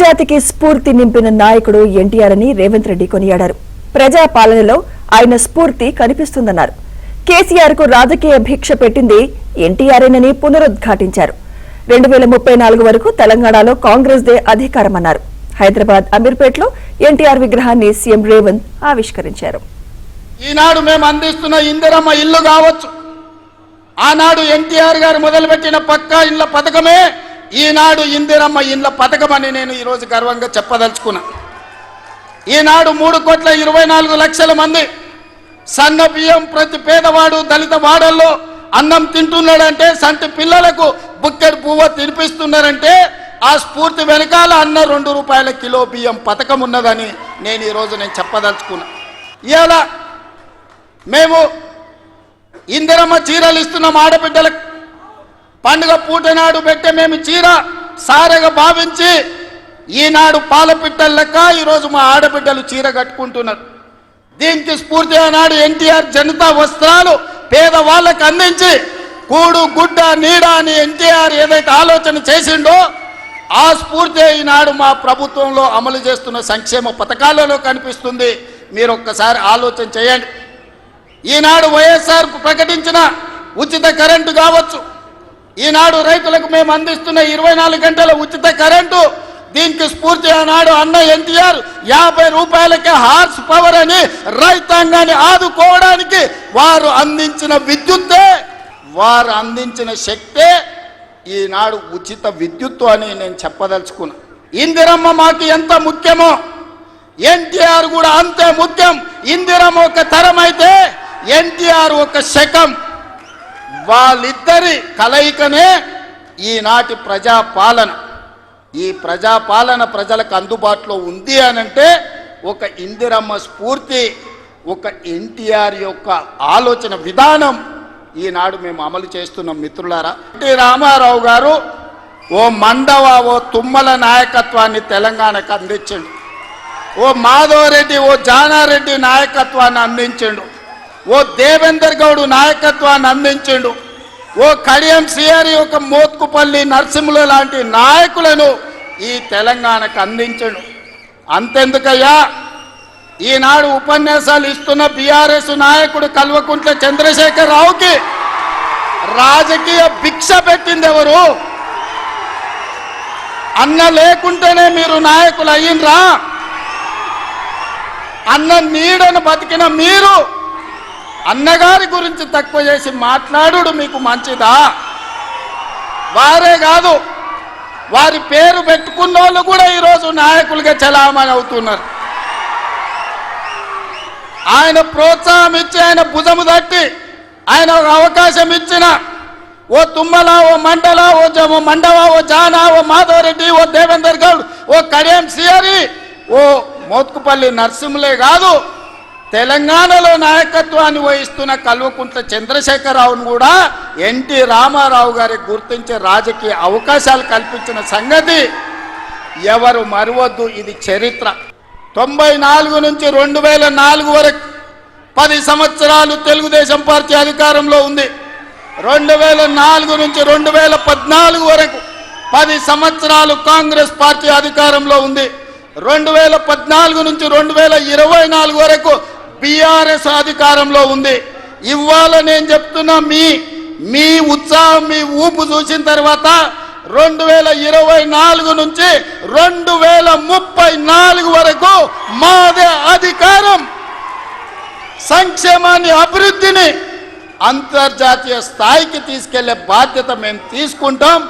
జాతికి స్ఫూర్తి నింపిన నాయకుడు ఎన్టీఆర్ అని రేవంత్ రెడ్డి కొనియాడారు. ప్రజా పాలనలో ఆయన స్ఫూర్తి కనిపిస్తుందన్నారు. కేసీఆర్ కు రాజకీయ భిక్ష పెట్టింది ఎన్టీఆర్ఏనని పునరుద్ఘాటించారు. 2034 వరకు తెలంగాణలో కాంగ్రెస్ దే అధికారమన్నారు. హైదరాబాద్ అమీర్పేటలో ఎన్టీఆర్ విగ్రహాన్ని సీఎం రేవంత్ ఆవిష్కరించారు. ఈనాడు మేము అందిస్తున్న ఇందిరమ్మ ఇల్లు కావచ్చు, ఆనాడు ఎన్టీఆర్ గారు మొదలుపెట్టిన పక్కా ఇళ్ల పథకమే ఈనాడు ఇందిరమ్మ ఇళ్ల పథకం అని నేను ఈరోజు గర్వంగా చెప్పదలుచుకున్నా. ఈనాడు 3,24,00,000 మంది సన్న బియ్యం ప్రతి పేదవాడు దళిత వాడల్లో అన్నం తింటున్నాడంటే, సంటి పిల్లలకు బుక్కెడు పువ్వు తినిపిస్తున్నారంటే ఆ స్ఫూర్తి వెనకాల అన్న 2 రూపాయల కిలో బియ్యం పథకం ఉన్నదని నేను ఈరోజు చెప్పదలుచుకున్నా. ఇవాళ మేము ఇందిరమ్మ చీరలు ఇస్తున్నాం ఆడబిడ్డలకు. పండుగ పూట నాడు పెట్టే మేము చీర సారగా భావించి ఈనాడు పాలపిట్టల లెక్క ఈరోజు మా ఆడబిడ్డలు చీర కట్టుకుంటున్నారు. దీనికి స్ఫూర్తి ఆనాడు ఎన్టీఆర్ జనతా వస్త్రాలు పేదవాళ్ళకు అందించి కూడు గుడ్డ నీడ అని ఎన్టీఆర్ ఏదైతే ఆలోచన చేసిండో ఆ స్ఫూర్తి ఈనాడు మా ప్రభుత్వంలో అమలు చేస్తున్న సంక్షేమ పథకాలలో కనిపిస్తుంది. మీరు ఒక్కసారి ఆలోచన చేయండి. ఈనాడు వైఎస్ఆర్ ప్రకటించిన ఉచిత కరెంటు కావచ్చు, ఈనాడు రైతులకు మేము అందిస్తున్న 24 గంటల ఉచిత కరెంటు, దీనికి స్ఫూర్తి ఆనాడు అన్న ఎన్టీఆర్ 50 రూపాయలకే హార్స్ పవర్ అని రైతాంగాన్ని ఆదుకోవడానికి వారు అందించిన విద్యుత్తే, వారు అందించిన శక్తే ఈనాడు ఉచిత విద్యుత్తు అని నేను చెప్పదలుచుకున్నా. ఇందిరమ్మ మాకు ఎంత ముఖ్యమో ఎన్టీఆర్ కూడా అంతే ముఖ్యం. ఇందిరమ్మ ఒక తరం అయితే ఎన్టీఆర్ ఒక శకం. వాళ్ళిద్దరి కలయికనే ఈనాటి ప్రజాపాలన. ఈ ప్రజాపాలన ప్రజలకు అందుబాటులో ఉంది అనంటే ఒక ఇందిరమ్మ స్ఫూర్తి, ఒక ఎన్టీఆర్ యొక్క ఆలోచన విధానం ఈనాడు మేము అమలు చేస్తున్నాం. మిత్రులారా, ఎన్టీ రామారావు గారు ఓ మండవ ఓ తుమ్మల నాయకత్వాన్ని తెలంగాణకు అందించండు. ఓ మాధవరెడ్డి ఓ జానారెడ్డి నాయకత్వాన్ని అందించండు. ఓ దేవేందర్ గౌడ్ నాయకత్వాన్ని అందించండు. ఓ కడియం సిఆరి ఒక మోత్కుపల్లి నరసింహుల లాంటి నాయకులను ఈ తెలంగాణకు అందించండు. అంతెందుకయ్యా, ఈనాడు ఉపన్యాసాలు ఇస్తున్న బీఆర్ఎస్ నాయకుడు కల్వకుంట్ల చంద్రశేఖర్ రావుకి రాజకీయ భిక్ష పెట్టింది ఎవరు? అన్న లేకుంటేనే మీరు నాయకులు అయ్యిండ్రా? అన్న నీడను బతికిన మీరు అన్నగారి గురించి తక్కువ చేసి మాట్లాడు మీకు మంచిదా? వారే కాదు, వారి పేరు పెట్టుకున్న వాళ్ళు కూడా ఈరోజు నాయకులుగా చలామణి అవుతున్నారు. ఆయన ప్రోత్సాహం ఇచ్చి, ఆయన భుజము తట్టి, ఆయన ఒక అవకాశం ఇచ్చిన ఓ తుమ్మల ఓ మండల ఓ మండవ ఓ జానా ఓ మాధవరెడ్డి ఓ దేవేందర్ గౌడ్ ఓ కడియం సిఆరి ఓ మోత్కుపల్లి నరసింహులే కాదు, తెలంగాణలో నాయకత్వాన్ని వహిస్తున్న కల్వకుంట్ల చంద్రశేఖరరావును కూడా ఎన్టీ రామారావు గారికి గుర్తించే రాజకీయ అవకాశాలు కల్పించిన సంగతి ఎవరు మరవద్దు. ఇది చరిత్ర. 94 నుంచి 2004 వరకు 10 సంవత్సరాలు తెలుగుదేశం పార్టీ అధికారంలో ఉంది. 2004 నుంచి 2014 వరకు 10 సంవత్సరాలు కాంగ్రెస్ పార్టీ అధికారంలో ఉంది. 2014 నుంచి 2024 వరకు బీఆర్ఎస్ అధికారంలో ఉంది. ఇవాళ నేను చెప్తున్నా, మీ ఉత్సాహం మీ ఊపు చూసిన తర్వాత 2024 నుంచి 2034 వరకు మాదే అధికారం. సంక్షేమాన్ని అభివృద్ధిని అంతర్జాతీయ స్థాయికి తీసుకెళ్లే బాధ్యత మేము తీసుకుంటాం.